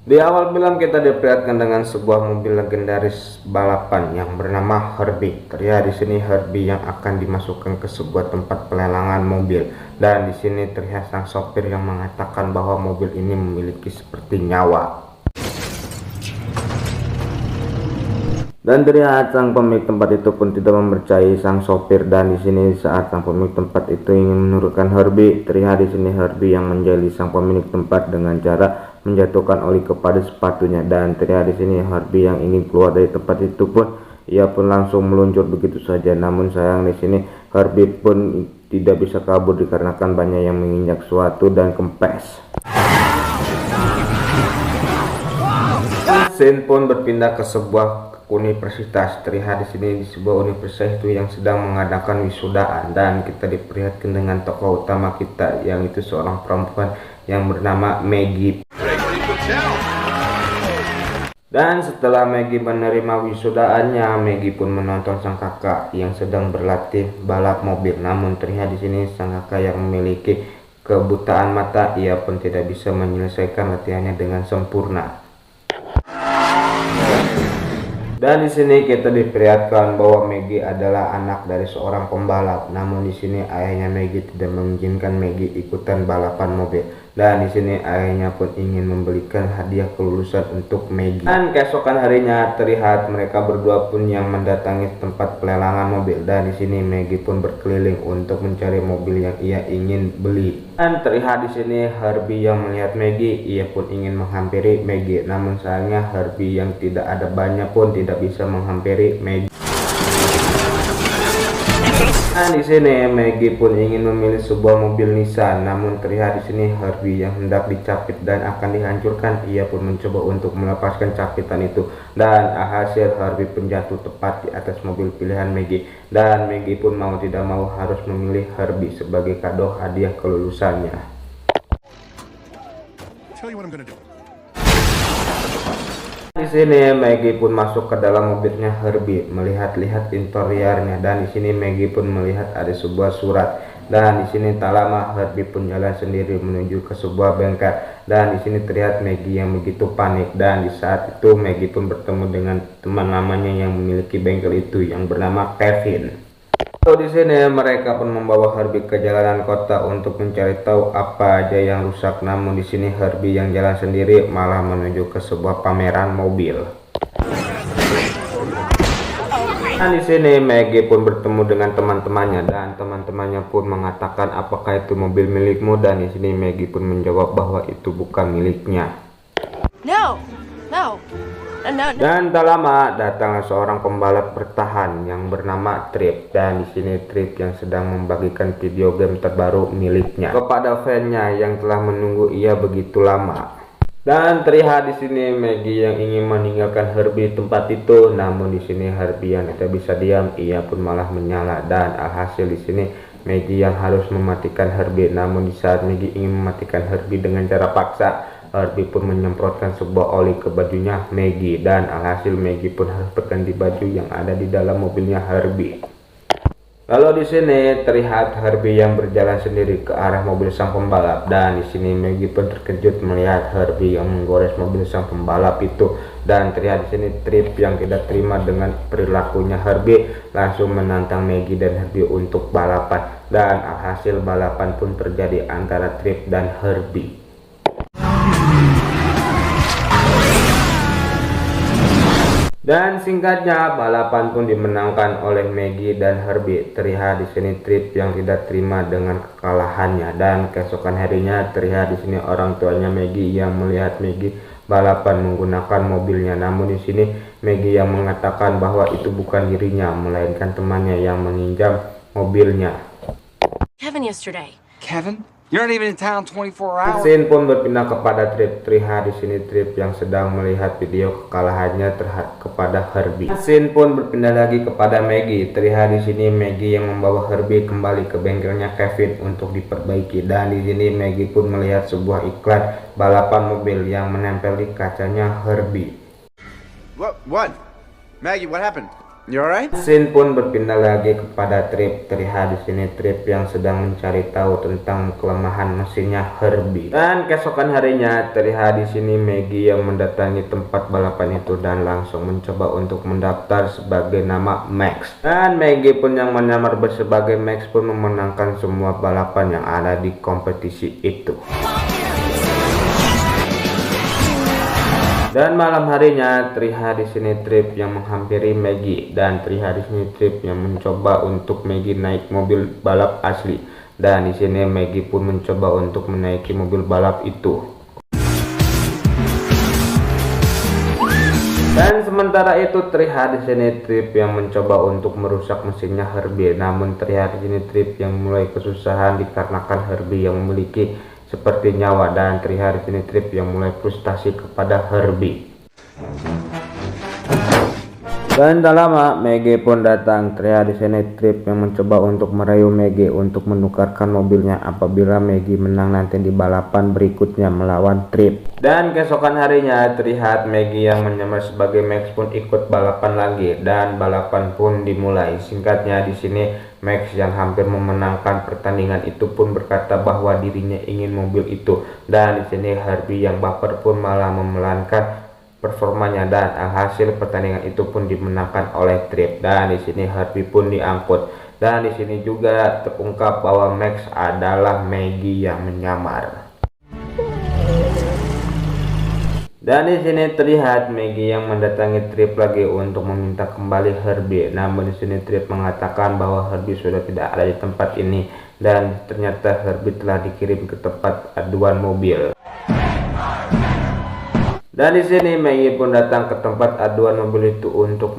Di awal film kita diperlihatkan dengan sebuah mobil legendaris balapan yang bernama Herbie. Terlihat di sini Herbie yang akan dimasukkan ke sebuah tempat pelelangan mobil, dan di sini terlihat sang sopir yang mengatakan bahwa mobil ini memiliki seperti nyawa. Dan terlihat sang pemilik tempat itu pun tidak mempercayai sang sopir, dan di sini saat sang pemilik tempat itu ingin menurunkan Herbie, terlihat di sini Herbie yang menjali sang pemilik tempat dengan cara menjatuhkan oli kepada sepatunya, dan terlihat di sini Herbie yang ingin keluar dari tempat itu pun ia pun langsung meluncur begitu saja. Namun sayang di sini Herbie pun tidak bisa kabur dikarenakan banyak yang menginjak suatu dan kempes. Scene pun berpindah ke sebuah universitas. Terlihat di sini di sebuah universitas itu yang sedang mengadakan wisudaan, dan kita diperlihatkan dengan tokoh utama kita yang itu seorang perempuan yang bernama Maggie. Dan setelah Maggie menerima wisudaannya, Maggie pun menonton sang kakak yang sedang berlatih balap mobil. Namun terlihat di sini sang kakak yang memiliki kebutaan mata, ia pun tidak bisa menyelesaikan latihannya dengan sempurna. Dan di sini kita diperlihatkan bahwa Maggie adalah anak dari seorang pembalap. Namun di sini ayahnya Maggie tidak mengizinkan Maggie ikutan balapan mobil. Dan di sini ayahnya pun ingin membelikan hadiah kelulusan untuk Maggie. Dan keesokan harinya terlihat mereka berdua pun yang mendatangi tempat pelelangan mobil. Dan di sini Maggie pun berkeliling untuk mencari mobil yang ia ingin beli. Dan terlihat di sini Herbie yang melihat Maggie, ia pun ingin menghampiri Maggie. Namun sayangnya Herbie yang tidak ada bannya pun tidak bisa menghampiri Maggie. Nah, di sini Maggie pun ingin memilih sebuah mobil Nissan, namun terlihat di sini Herbie yang hendak dicapit dan akan dihancurkan. Ia pun mencoba untuk melepaskan capitan itu, dan hasil Herbie pun jatuh tepat di atas mobil pilihan Maggie. Dan Maggie pun mau tidak mau harus memilih Herbie sebagai kado hadiah kelulusannya. Tell you what I'm gonna do. Di sini Maggie pun masuk ke dalam mobilnya Herbie, melihat-lihat interiornya, dan di sini Maggie pun melihat ada sebuah surat. Dan di sini tak lama Herbie pun jalan sendiri menuju ke sebuah bengkel, dan di sini terlihat Maggie yang begitu panik. Dan di saat itu Maggie pun bertemu dengan teman lamanya yang memiliki bengkel itu yang bernama Kevin. Di sini mereka pun membawa Herbie ke jalanan kota untuk mencari tahu apa aja yang rusak. Namun di sini Herbie yang jalan sendiri malah menuju ke sebuah pameran mobil. Dan di sini Maggie pun bertemu dengan teman-temannya, dan teman-temannya pun mengatakan apakah itu mobil milikmu, dan di sini Maggie pun menjawab bahwa itu bukan miliknya. No, no. Dan tak lama datanglah seorang pembalap bertahan yang bernama Trip, dan di sini Trip yang sedang membagikan video game terbaru miliknya kepada fansnya yang telah menunggu ia begitu lama. Dan terlihat di sini Maggie yang ingin meninggalkan Herbie tempat itu, namun di sini Herbie yang tidak bisa diam, ia pun malah menyala, dan alhasil di sini Maggie yang harus mematikan Herbie. Namun di saat Maggie ingin mematikan Herbie dengan cara paksa, Herbie pun menyemprotkan sebuah oli ke bajunya Maggie, dan alhasil Maggie pun harus berganti baju yang ada di dalam mobilnya Herbie. Lalu di sini terlihat Herbie yang berjalan sendiri ke arah mobil sang pembalap, dan di sini Maggie pun terkejut melihat Herbie yang menggores mobil sang pembalap itu. Dan terlihat di sini Trip yang tidak terima dengan perilakunya Herbie langsung menantang Maggie dan Herbie untuk balapan, dan alhasil balapan pun terjadi antara Trip dan Herbie. Dan singkatnya balapan pun dimenangkan oleh Maggie dan Herbie. Terlihat di sini Trip yang tidak terima dengan kekalahannya, dan keesokan harinya terlihat di sini orang tuanya Maggie yang melihat Maggie balapan menggunakan mobilnya. Namun di sini Maggie yang mengatakan bahwa itu bukan dirinya melainkan temannya yang meminjam mobilnya. Kevin yesterday. Kevin? You're not even in town 24 hours. Scene pun berpindah kepada Trip. Terlihat di sini Trip yang sedang melihat video kekalahannya kepada Herbie. Scene pun berpindah lagi kepada Maggie. Terlihat di sini Maggie yang membawa Herbie kembali ke bengkelnya Kevin untuk diperbaiki, dan di sini Maggie pun melihat sebuah iklan balapan mobil yang menempel di kacanya Herbie. What? Maggie, what happened? You alright? Scene pun berpindah lagi kepada Trip. Terlihat di sini Trip yang sedang mencari tahu tentang kelemahan mesinnya Herbie. Dan keesokan harinya terlihat di sini Maggie yang mendatangi tempat balapan itu dan langsung mencoba untuk mendaftar sebagai nama Max. Dan Maggie pun yang menyamar sebagai Max pun memenangkan semua balapan yang ada di kompetisi itu. Dan malam harinya terlihat di sini Trip yang menghampiri Maggie dan terlihat di sini Trip yang mencoba untuk Maggie naik mobil balap asli dan di sini Maggie pun mencoba untuk menaiki mobil balap itu. Dan sementara itu terlihat di sini Trip yang mencoba untuk merusak mesinnya Herbie, namun terlihat di sini Trip yang mulai kesusahan dikarenakan Herbie yang memiliki seperti nyawa dan terlihat di sini Trip yang mulai frustasi kepada Herbie. Dan tak lama Maggie pun datang. Terlihat di sini Trip yang mencoba untuk merayu Maggie untuk menukarkan mobilnya apabila Maggie menang nanti di balapan berikutnya melawan Trip. Dan keesokan harinya terlihat Maggie yang menyamar sebagai Max pun ikut balapan lagi dan balapan pun dimulai. Singkatnya di sini Max yang hampir memenangkan pertandingan itu pun berkata bahwa dirinya ingin mobil itu dan di sini Herbie yang baper pun malah memelankan performanya dan hasil pertandingan itu pun dimenangkan oleh Trip dan di sini Herbie pun diangkut dan di sini juga terungkap bahwa Max adalah Maggie yang menyamar. Dan di sini terlihat Maggie yang mendatangi Trip lagi untuk meminta kembali Herbie. Namun di sini Trip mengatakan bahwa Herbie sudah tidak ada di tempat ini dan ternyata Herbie telah dikirim ke tempat aduan mobil. Dan di sini Maggie pun datang ke tempat aduan mobil itu untuk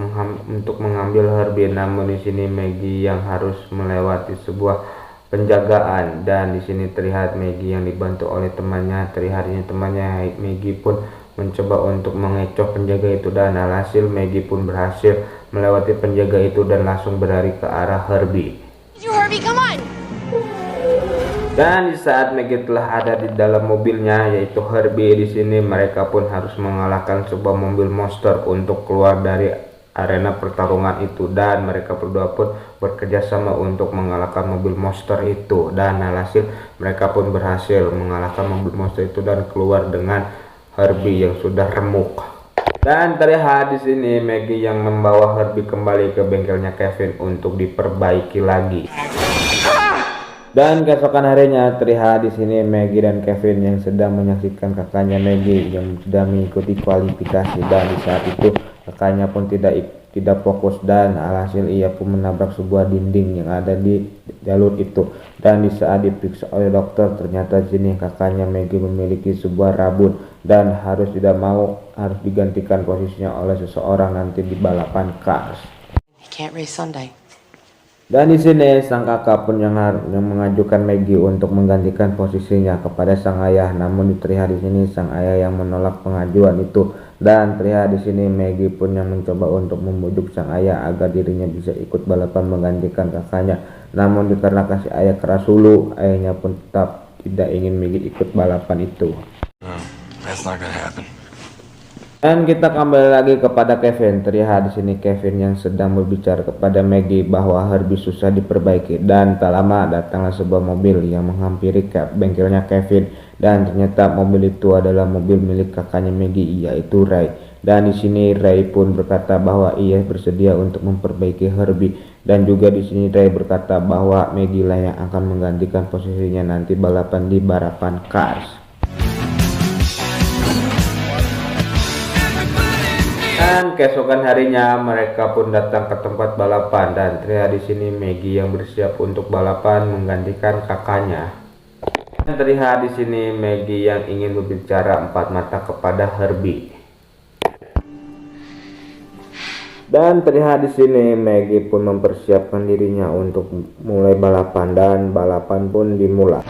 mengambil Herbie. Namun di sini Maggie yang harus melewati sebuah penjagaan dan di sini terlihat Maggie yang dibantu oleh temannya. Terlihat ini temannya Maggie pun mencoba untuk mengecoh penjaga itu dan alhasil Maggie pun berhasil melewati penjaga itu dan langsung berlari ke arah Herbie. Herbie, come on! Dan di saat Maggie telah ada di dalam mobilnya yaitu Herbie, di sini mereka pun harus mengalahkan sebuah mobil monster untuk keluar dari arena pertarungan itu dan mereka berdua pun bekerja sama untuk mengalahkan mobil monster itu dan alhasil mereka pun berhasil mengalahkan mobil monster itu dan keluar dengan Herbie yang sudah remuk. Dan terlihat di sini Maggie yang membawa Herbie kembali ke bengkelnya Kevin untuk diperbaiki lagi. Dan keesokan harinya terlihat di sini Maggie dan Kevin yang sedang menyaksikan kakaknya Maggie yang sudah mengikuti kualifikasi dan di saat itu kakaknya pun tidak fokus dan alhasil ia pun menabrak sebuah dinding yang ada di jalur itu dan di saat diperiksa oleh dokter ternyata di sini kakaknya Maggie memiliki sebuah rabun dan harus digantikan posisinya oleh seseorang nanti di balapan Cars. Can't race Sunday. Dan di sini sang kakak pun yang mengajukan Maggie untuk menggantikan posisinya kepada sang ayah, namun terlihat di sini sang ayah yang menolak pengajuan itu dan terlihat di sini Maggie pun yang mencoba untuk membujuk sang ayah agar dirinya bisa ikut balapan menggantikan kakaknya, namun dikarenakan si ayah keras hulu, ayahnya pun tetap tidak ingin Maggie ikut balapan itu. That's not gonna happen. Dan kita kembali lagi kepada Kevin. Terlihat di sini Kevin yang sedang berbicara kepada Maggie bahwa Herbie susah diperbaiki dan tak lama datanglah sebuah mobil yang menghampiri bengkelnya Kevin dan ternyata mobil itu adalah mobil milik kakaknya Maggie yaitu Ray. Dan di sini Ray pun berkata bahwa ia bersedia untuk memperbaiki Herbie dan juga di sini Ray berkata bahwa Maggie lah yang akan menggantikan posisinya nanti balapan di balapan Cars. Dan keesokan harinya mereka pun datang ke tempat balapan dan terlihat di sini Maggie yang bersiap untuk balapan menggantikan kakaknya. Dan terlihat di sini Maggie yang ingin berbicara empat mata kepada Herbie. Dan terlihat di sini Maggie pun mempersiapkan dirinya untuk mulai balapan dan balapan pun dimulai.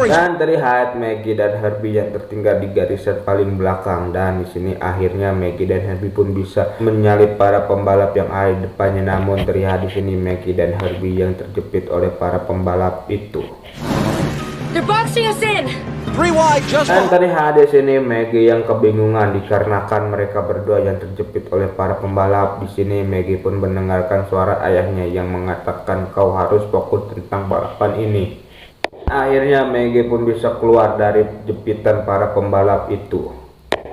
Dan terlihat Maggie dan Herbie yang tertinggal di garisan paling belakang dan di sini akhirnya Maggie dan Herbie pun bisa menyalip para pembalap yang ada di depannya, namun terlihat di sini Maggie dan Herbie yang terjepit oleh para pembalap itu. They're boxing us in. 3 wide, just Dan terlihat di sini Maggie yang kebingungan dikarenakan mereka berdua yang terjepit oleh para pembalap. Di sini Maggie pun mendengarkan suara ayahnya yang mengatakan kau harus fokus tentang balapan ini. Akhirnya Maggie pun bisa keluar dari jepitan para pembalap itu.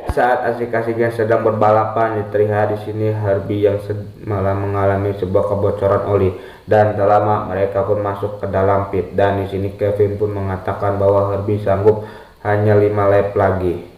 Saat asik-asiknya sedang berbalapan, terlihat di sini Herbie yang malah mengalami sebuah kebocoran oli dan tak lama mereka pun masuk ke dalam pit. Dan di sini Kevin pun mengatakan bahwa Herbie sanggup hanya 5 lap lagi.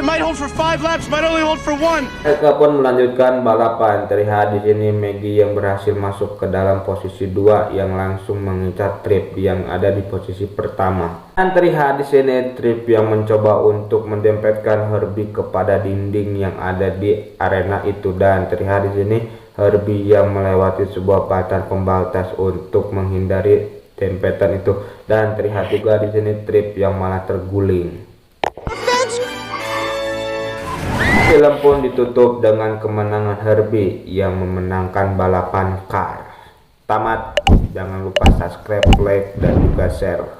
It might hold for 5 laps, might only hold for 1. Mereka pun melanjutkan balapan. Terlihat di sini Maggie yang berhasil masuk ke dalam posisi 2 yang langsung mengincar Tripp yang ada di posisi pertama. Dan terlihat di sini Tripp yang mencoba untuk mendempetkan Herbie kepada dinding yang ada di arena itu. Dan terlihat di sini Herbie yang melewati sebuah batan pembatas untuk menghindari dempetan itu. Dan terlihat juga di sini Tripp yang malah terguling. Film pun ditutup dengan kemenangan Herbie yang memenangkan balapan car. Tamat. Jangan lupa subscribe, like, dan juga share.